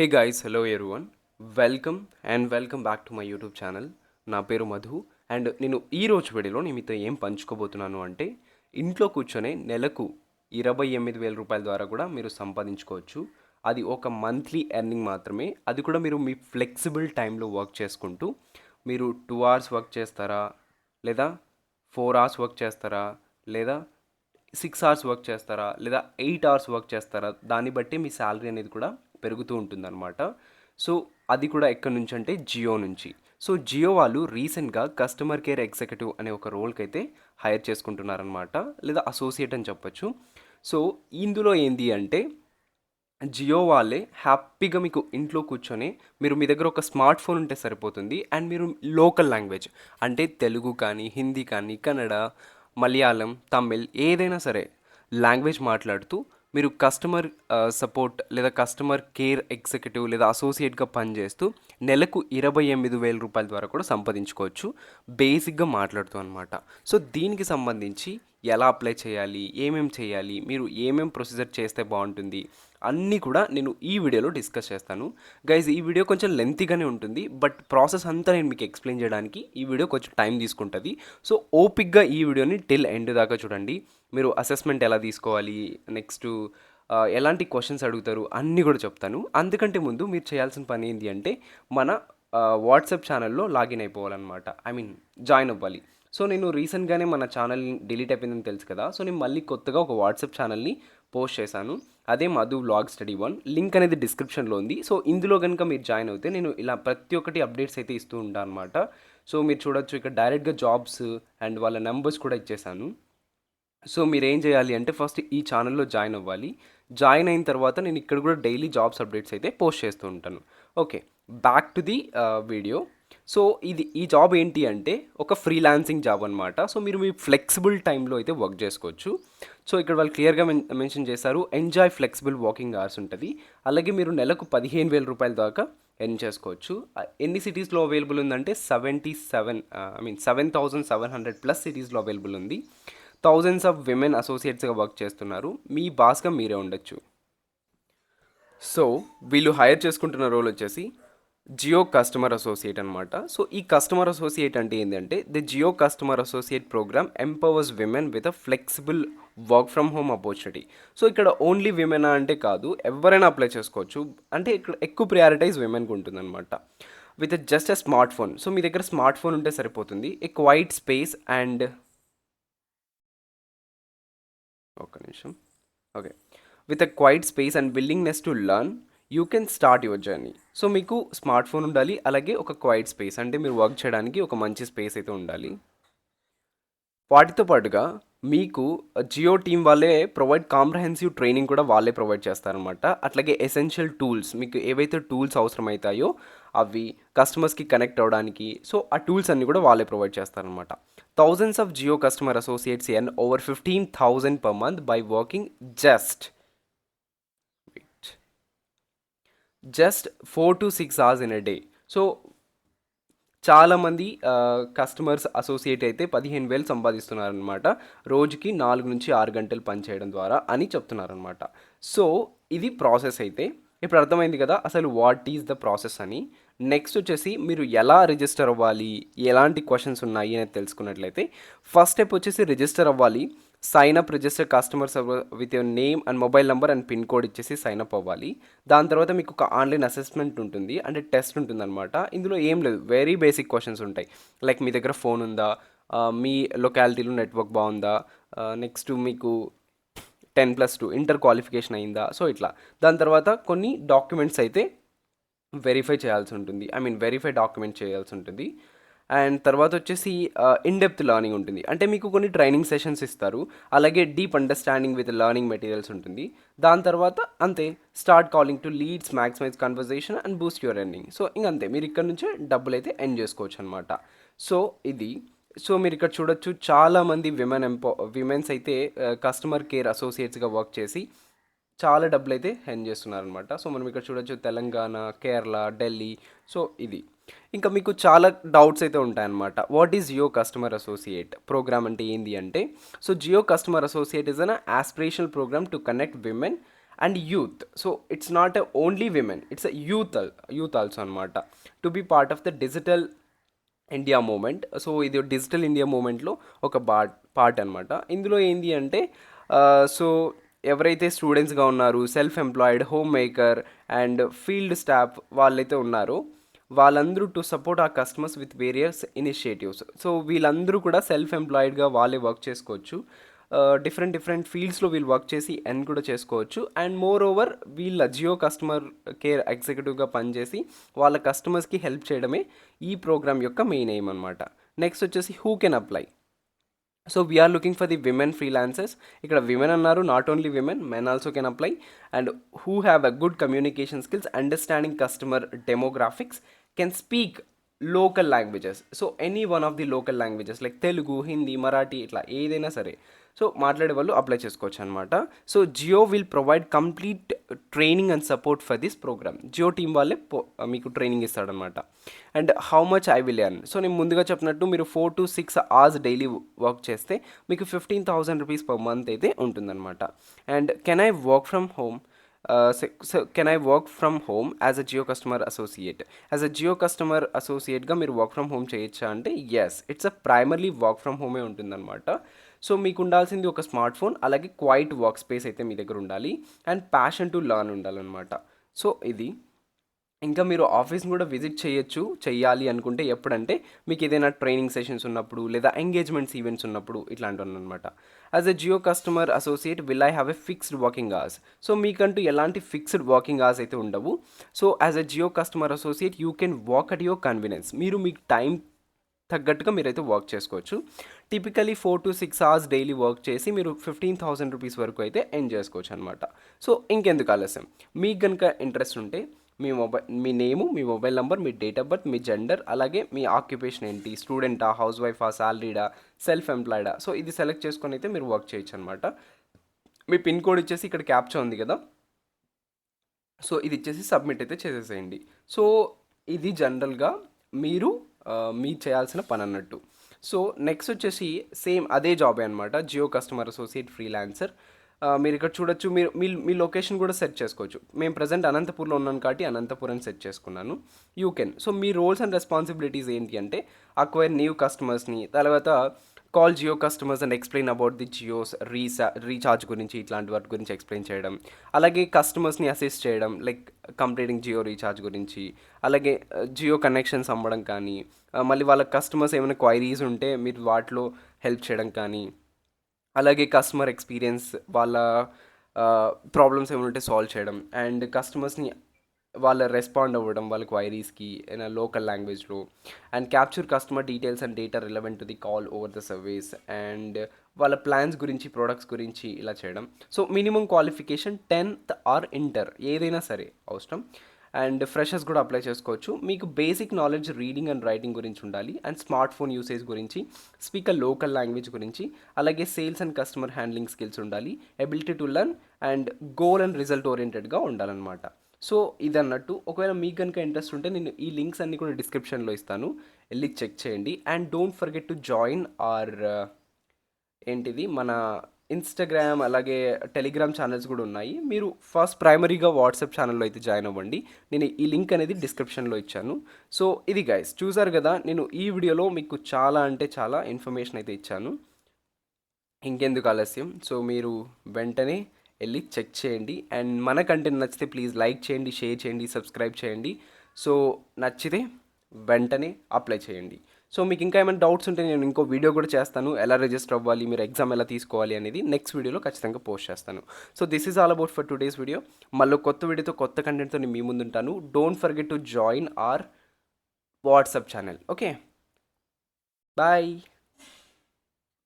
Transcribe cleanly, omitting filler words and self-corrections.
Hey guys, hello everyone. Welcome back to my YouTube channel. నా పేరు Madhu. And నేను ఈ రోజు వీడియోలో మీతో ఏం పంచుకోబోతున్నాను అంటే, ఇంట్లో కూర్చొనే నెలకు 28,000 రూపాయల ద్వారా కూడా మీరు సంపాదించుకోవచ్చు. అది ఒక మంత్లీ ఎర్నింగ్ మాత్రమే. అది కూడా మీరు మీ ఫ్లెక్సిబుల్ టైంలో వర్క్ చేసుకుంటూ, మీరు 2 అవర్స్ వర్క్ చేస్తారా, లేదా 4 అవర్స్ వర్క్ చేస్తారా, లేదా 6 అవర్స్ వర్క్ చేస్తారా, లేదా 8 అవర్స్ వర్క్ చేస్తారా, దాన్ని బట్టి మీ శాలరీ అనేది కూడా పెరుగుతూ ఉంటుందన్నమాట. సో అది కూడా ఎక్కడి నుంచి అంటే జియో నుంచి. సో జియో వాళ్ళు రీసెంట్గా కస్టమర్ కేర్ ఎగ్జిక్యూటివ్ అనే ఒక రోల్కి అయితే హైర్ చేసుకుంటున్నారనమాట, లేదా అసోసియేట్ అని చెప్పొచ్చు. సో ఇందులో ఏంది అంటే, జియో వాళ్ళే హ్యాపీగా మీకు ఇంట్లో కూర్చొని, మీరు మీ దగ్గర ఒక స్మార్ట్ ఫోన్ ఉంటే సరిపోతుంది. అండ్ మీరు లోకల్ లాంగ్వేజ్ అంటే తెలుగు కానీ, హిందీ కానీ, కన్నడ, మలయాళం, తమిళ్ ఏదైనా సరే లాంగ్వేజ్ మాట్లాడుతూ మీరు కస్టమర్ సపోర్ట్ లేదా కస్టమర్ కేర్ ఎగ్జిక్యూటివ్ లేదా అసోసియేట్గా పనిచేస్తూ నెలకు 28,000 రూపాయల ద్వారా కూడా సంపాదించుకోవచ్చు, బేసిక్గా మాట్లాడుతూ అనమాట. సో దీనికి సంబంధించి ఎలా అప్లై చేయాలి, చేయాలి, మీరు ప్రొసీజర్ చేస్తే బాగుంటుంది, అన్నీ కూడా నేను ఈ వీడియోలో డిస్కస్ చేస్తాను. గైజ్, ఈ వీడియో కొంచెం లెంతీగానే ఉంటుంది, బట్ ప్రాసెస్ అంతా నేను మీకు ఎక్స్ప్లెయిన్ చేయడానికి ఈ వీడియో కొంచెం టైం తీసుకుంటుంది. సో ఓపిక్గా ఈ వీడియోని టిల్ ఎండ్ దాకా చూడండి. మీరు అసెస్మెంట్ ఎలా తీసుకోవాలి, నెక్స్ట్ ఎలాంటి క్వశ్చన్స్ అడుగుతారు అన్నీ కూడా చెప్తాను. అందుకంటే ముందు మీరు చేయాల్సిన పని ఏంటి అంటే, మన వాట్సాప్ ఛానల్లో లాగిన్ అయిపోవాలన్నమాట. జాయిన్ అవ్వాలి. సో నేను రీసెంట్గానే మన ఛానల్ డిలీట్ అయిపోయిందని తెలుసు కదా. సో నేను మళ్ళీ కొత్తగా ఒక వాట్సాప్ ఛానల్ని పోస్ట్ చేశాను. అదే మధు వ్లాగ్ స్టడీ 1. లింక్ అనేది డిస్క్రిప్షన్లో ఉంది. సో ఇందులో కనుక మీరు జాయిన్ అవుతే నేను ఇలా ప్రతి ఒక్కటి అప్డేట్స్ అయితే ఇస్తూ ఉంటాను అనమాట. సో మీరు చూడొచ్చు, ఇక్కడ డైరెక్ట్గా జాబ్స్ అండ్ వాళ్ళ నెంబర్స్ కూడా ఇచ్చేసాను. సో మీరు ఏం చేయాలి అంటే, ఫస్ట్ ఈ ఛానల్లో జాయిన్ అవ్వాలి. జాయిన్ అయిన తర్వాత నేను ఇక్కడ కూడా డైలీ జాబ్స్ అప్డేట్స్ అయితే పోస్ట్ చేస్తూ ఉంటాను. Okay, back to the video. So ఈ జాబ్ ఏంటి అంటే ఒక ఫ్రీలాన్సింగ్ జాబ్ అనమాట. సో మీరు మీ ఫ్లెక్సిబుల్ టైంలో అయితే వర్క్ చేసుకోవచ్చు. సో ఇక్కడ వాళ్ళు క్లియర్గా మెన్షన్ చేశారు, ఎంజాయ్ ఫ్లెక్సిబుల్ వర్కింగ్ అవర్స్ ఉంటుంది. అలాగే మీరు నెలకు 15,000 రూపాయల దాకా ఎర్న్ చేసుకోవచ్చు. ఎన్ని సిటీస్లో అవైలబుల్ ఉందంటే 7,700 ప్లస్ సిటీస్లో అవైలబుల్ ఉంది. థౌజండ్స్ ఆఫ్ విమెన్ అసోసియేట్స్గా వర్క్ చేస్తున్నారు. మీ బాస్గా మీరే ఉండొచ్చు. సో వీళ్ళు హైర్ చేసుకుంటున్న రోల్ వచ్చేసి జియో కస్టమర్ అసోసియేట్ అనమాట. సో ఈ కస్టమర్ అసోసియేట్ అంటే ఏంటంటే, the Jio customer associate program empowers women with a flexible work from home opportunity. So ఇక్కడ ఓన్లీ విమెన్ అంటే కాదు, ఎవరైనా అప్లై చేసుకోవచ్చు. అంటే ఇక్కడ ఎక్కువ ప్రియారిటైజ్ విమెన్కి ఉంటుందన్నమాట. With just a smart phone. So మీ దగ్గర స్మార్ట్ ఫోన్ ఉంటే సరిపోతుంది. ఏ క్వైట్ స్పేస్ అండ్ ఒక్క నిమిషం. Okay, with a quiet space and willingness to learn, you can start your journey. So మీకు స్మార్ట్ ఫోన్ ఉండాలి, అలాగే ఒక క్వైట్ స్పేస్ అంటే మీరు వర్క్ చేయడానికి ఒక మంచి స్పేస్ అయితే ఉండాలి. వాటితో పాటుగా మీకు జియో టీమ్ వాళ్ళే ప్రొవైడ్ కాంప్రహెన్సివ్ ట్రైనింగ్ కూడా వాళ్ళే ప్రొవైడ్ చేస్తారనమాట. అట్లాగే ఎసెన్షియల్ టూల్స్, మీకు ఏవైతే టూల్స్ అవసరమవుతాయో అవి కస్టమర్స్కి కనెక్ట్ అవ్వడానికి, సో ఆ టూల్స్ అన్నీ కూడా వాళ్ళే ప్రొవైడ్ చేస్తారనమాట. Thousands of Jio customer associates earn over 15,000 per month by working just 4 to 6 hours in a day. So చాలామంది కస్టమర్స్ అసోసియేట్ అయితే 15,000 సంపాదిస్తున్నారనమాట, రోజుకి 4 నుంచి 6 గంటలు పనిచేయడం ద్వారా అని చెప్తున్నారనమాట. సో ఇది ప్రాసెస్ అయితే ఇప్పుడు అర్థమైంది కదా అసలు వాట్ ఈజ్ ద ప్రాసెస్ అని. నెక్స్ట్ వచ్చేసి మీరు ఎలా రిజిస్టర్ అవ్వాలి, ఎలాంటి క్వశ్చన్స్ ఉన్నాయి అనేది తెలుసుకున్నట్లయితే, ఫస్ట్ స్టెప్ వచ్చేసి రిజిస్టర్ అవ్వాలి. Sign up register customer server with your name and mobile number and pin code ఇచ్చేసి సైన్ అప్ అవ్వాలి. దాని తర్వాత మీకు ఒక ఆన్లైన్ అసెస్మెంట్ ఉంటుంది, అంటే టెస్ట్ ఉంటుంది అనమాట. ఇందులో ఏం లేదు, వెరీ బేసిక్ క్వశ్చన్స్ ఉంటాయి. లైక్ మీ దగ్గర ఫోన్ ఉందా, మీ లొకాలిటీలో నెట్వర్క్ బాగుందా, నెక్స్ట్ మీకు 10+2 ఇంటర్ క్వాలిఫికేషన్ అయిందా, సో ఇట్లా. దాని తర్వాత కొన్ని డాక్యుమెంట్స్ అయితే వెరిఫై చేయాల్సి ఉంటుంది, వెరిఫై డాక్యుమెంట్ చేయాల్సి ఉంటుంది. అండ్ తర్వాత వచ్చేసి ఇన్డెప్త్ లర్నింగ్ ఉంటుంది, అంటే మీకు కొన్ని ట్రైనింగ్ సెషన్స్ ఇస్తారు. అలాగే deep understanding with learning materials ఉంటుంది. దాని తర్వాత అంతే, start calling to leads, maximize conversation and boost your earning. So ఇంకంతే, మీరు ఇక్కడ నుంచే డబ్బులు అయితే ఎర్న్ చేసుకోవచ్చు అనమాట. సో ఇది. సో మీరు ఇక్కడ చూడొచ్చు, చాలామంది విమెన్స్ అయితే కస్టమర్ కేర్ అసోసియేట్స్గా వర్క్ చేసి చాలా డబ్బులు అయితే ఎర్న్ చేస్తున్నారనమాట. సో మనం ఇక్కడ చూడొచ్చు, తెలంగాణ, కేరళ, ఢిల్లీ. సో ఇది. ఇంకా మీకు చాలా డౌట్స్ అయితే ఉంటాయన్నమాట. What is Jio customer associate program అంటే ఏంది అంటే, so Jio customer associate is an aspirational program to connect women and youth. So it's not only women, it's a youth also అనమాట, to be part of the digital India movement. So ఇది digital India మూమెంట్లో ఒక part అనమాట. ఇందులో ఏంటి అంటే so ఎవరైతే స్టూడెంట్స్గా ఉన్నారు, self employed, home maker and field staff వాళ్ళైతే ఉన్నారో వాళ్ళందరూ టు సపోర్ట్ ఆ customers with various initiatives. So వీళ్ళందరూ కూడా సెల్ఫ్ ఎంప్లాయిడ్గా వాళ్ళే వర్క్ చేసుకోవచ్చు. డిఫరెంట్ ఫీల్డ్స్లో వీళ్ళు వర్క్ చేసి ఎర్న్ కూడా చేసుకోవచ్చు. అండ్ మోర్ ఓవర్ వీళ్ళ జియో కస్టమర్ కేర్ ఎగ్జిక్యూటివ్గా పనిచేసి వాళ్ళ కస్టమర్స్కి హెల్ప్ చేయడమే ఈ ప్రోగ్రామ్ యొక్క మెయిన్ ఎయిమ్ అనమాట. నెక్స్ట్ వచ్చేసి who can apply. So we are looking for the women freelancers. ఇక్కడ విమెన్ అన్నారు, not only women, men also can apply. And who have a good communication skills, understanding customer demographics, can speak local languages. So any one of the local languages like Telugu, Hindi, Marathi, ఇట్లా ఏదైనా సరే so మాట్లాడే వాళ్ళు apply చేసుకోవచ్చు అనమాట. So Jio will provide complete training and support for this program. Jio team వాళ్ళే మీకు training ఇస్తాడనమాట. And how much I will earn. So నేను ముందుగా చెప్పినట్టు మీరు 4 to 6 hours డైలీ వర్క్ చేస్తే మీకు 15,000 రూపీస్ పర్ మంత్ అయితే ఉంటుందన్నమాట. And can I work from home. So can I work from home as a Jio customer associate. As a Jio customer అసోసియేట్గా మీరు వర్క్ ఫ్రమ్ హోమ్ చేయొచ్చా అంటే yes, it's a primarily work from హోమే ఉంటుందన్నమాట. So మీకు ఉండాల్సింది ఒక స్మార్ట్ ఫోన్, అలాగే క్వైట్ వర్క్ స్పేస్ అయితే మీ దగ్గర ఉండాలి, అండ్ ప్యాషన్ టు లర్న్ ఉండాలన్నమాట. సో ఇది ఇంకా మీరు ఆఫీస్ని కూడా విజిట్ చెయ్యాలి అనుకుంటే ఎప్పుడంటే మీకు ఏదైనా ట్రైనింగ్ సెషన్స్ ఉన్నప్పుడు లేదా ఎంగేజ్మెంట్స్ ఈవెంట్స్ ఉన్నప్పుడు ఇట్లాంటివి అనమాట. As a Jio customer associate will I have a fixed working hours. So మీకంటూ ఎలాంటి ఫిక్స్డ్ వర్కింగ్ అవర్స్ అయితే ఉండవు. So as a Jio customer associate you can work at your convenience. మీరు మీకు టైం తగ్గట్టుగా మీరైతే వర్క్ చేసుకోవచ్చు. Typically 4 to 6 hours daily work చేసి మీరు 15,000 రూపీస్ వరకు అయితే ఎర్న్ చేసుకోవచ్చు అనమాట. సో ఇంకెందుకు ఆలస్యం, మీకు కనుక ఇంట్రెస్ట్ ఉంటే మీ నేము, మీ మొబైల్ నెంబర్, మీ డేట్ ఆఫ్ బర్త్, మీ జెండర్, అలాగే మీ ఆక్యుపేషన్ ఏంటి, స్టూడెంటా, హౌస్ వైఫా, సాలరీడా, సెల్ఫ్ ఎంప్లాయిడా, సో ఇది సెలెక్ట్ చేసుకొని అయితే మీరు వర్క్ చేయొచ్చు అనమాట. మీ పిన్ కోడ్ ఇచ్చేసి ఇక్కడ క్యాప్చా ఉంది కదా, సో ఇది ఇచ్చేసి సబ్మిట్ అయితే చేసేసేయండి. సో ఇది జనరల్గా మీరు మీరు చేయాల్సిన పని అన్నట్టు. సో నెక్స్ట్ వచ్చేసి సేమ్ అదే జాబే అనమాట, జియో కస్టమర్ అసోసియేట్ ఫ్రీలాన్సర్. మీరు ఇక్కడ చూడొచ్చు, మీరు మీ మీ లొకేషన్ కూడా సెట్ చేసుకోవచ్చు. మేము ప్రజెంట్ అనంతపూర్లో ఉన్నాను కాబట్టి అనంతపురం సెట్ చేసుకున్నాను. You can. సో మీ రోల్స్ అండ్ రెస్పాన్సిబిలిటీస్ ఏంటి అంటే అక్వైర్ న్యూ కస్టమర్స్ని, తర్వాత call Jio customers and explain about the Jio's recharge గురించి, ఇట్లాంటి వాటి గురించి ఎక్స్ప్లెయిన్ చేయడం, అలాగే కస్టమర్స్ని అసిస్ట్ చేయడం లైక్ కంప్లీటింగ్ జియో రీఛార్జ్ గురించి, అలాగే జియో కనెక్షన్స్ అమ్మడం కానీ, మళ్ళీ వాళ్ళ కస్టమర్స్ ఏమైనా క్వైరీస్ ఉంటే మీరు వాటిలో హెల్ప్ చేయడం కానీ, అలాగే కస్టమర్ ఎక్స్పీరియన్స్ వాళ్ళ ప్రాబ్లమ్స్ ఏమైనా ఉంటే సాల్వ్ చేయడం, అండ్ కస్టమర్స్ని వాళ్ళ రెస్పాండ్ అవ్వడం వాళ్ళ క్వైరీస్కి ఇన్ లోకల్ లాంగ్వేజ్లో, and capture customer details and data relevant to the call over the service, and వాళ్ళ ప్లాన్స్ గురించి, ప్రోడక్ట్స్ గురించి ఇలా చేయడం. So minimum qualification 10th are inter ఏదైనా సరే అవసరం. అండ్ ఫ్రెషర్స్ కూడా అప్లై చేసుకోవచ్చు. మీకు basic knowledge reading and writing గురించి ఉండాలి, అండ్ స్మార్ట్ ఫోన్ యూసేజ్ గురించి, స్పీకర్ లోకల్ లాంగ్వేజ్ గురించి, అలాగే sales and customer handling skills ఉండాలి, ability to learn, and goal and result ఓరియంటెడ్గా ఉండాలన్నమాట. సో ఇదన్నట్టు. ఒకవేళ మీకు కనుక ఇంట్రెస్ట్ ఉంటే నేను ఈ లింక్స్ అన్నీ కూడా డిస్క్రిప్షన్లో ఇస్తాను, వెళ్ళి చెక్ చేయండి. And don't forget to join our ఏంటిది మన ఇన్స్టాగ్రామ్, అలాగే టెలిగ్రామ్ ఛానల్స్ కూడా ఉన్నాయి. మీరు ఫస్ట్ ప్రైమరీగా వాట్సాప్ ఛానల్లో అయితే జాయిన్ అవ్వండి. నేను ఈ లింక్ అనేది డిస్క్రిప్షన్లో ఇచ్చాను. సో ఇది గైస్ చూసారు కదా, నేను ఈ వీడియోలో మీకు చాలా అంటే చాలా ఇన్ఫర్మేషన్ అయితే ఇచ్చాను. ఇంకెందుకు ఆలస్యం, సో మీరు వెంటనే వెళ్ళి చెక్ చేయండి. అండ్ మన కంటెంట్ నచ్చితే ప్లీజ్ లైక్ చేయండి, షేర్ చేయండి, సబ్స్క్రైబ్ చేయండి. సో నచ్చితే వెంటనే అప్లై చేయండి. సో మీకు ఇంకా ఏమైనా డౌట్స్ ఉంటే నేను ఇంకో వీడియో కూడా చేస్తాను, ఎలా రిజిస్టర్ అవ్వాలి, మీరు ఎగ్జామ్ ఎలా తీసుకోవాలి అనేది నెక్స్ట్ వీడియోలో ఖచ్చితంగా పోస్ట్ చేస్తాను. So this is all about for today's video. మళ్ళీ కొత్త వీడియోతో, కొత్త కంటెంట్తో నేను మీ ముందు ఉంటాను. Don't forget to join our WhatsApp channel. Okay, bye.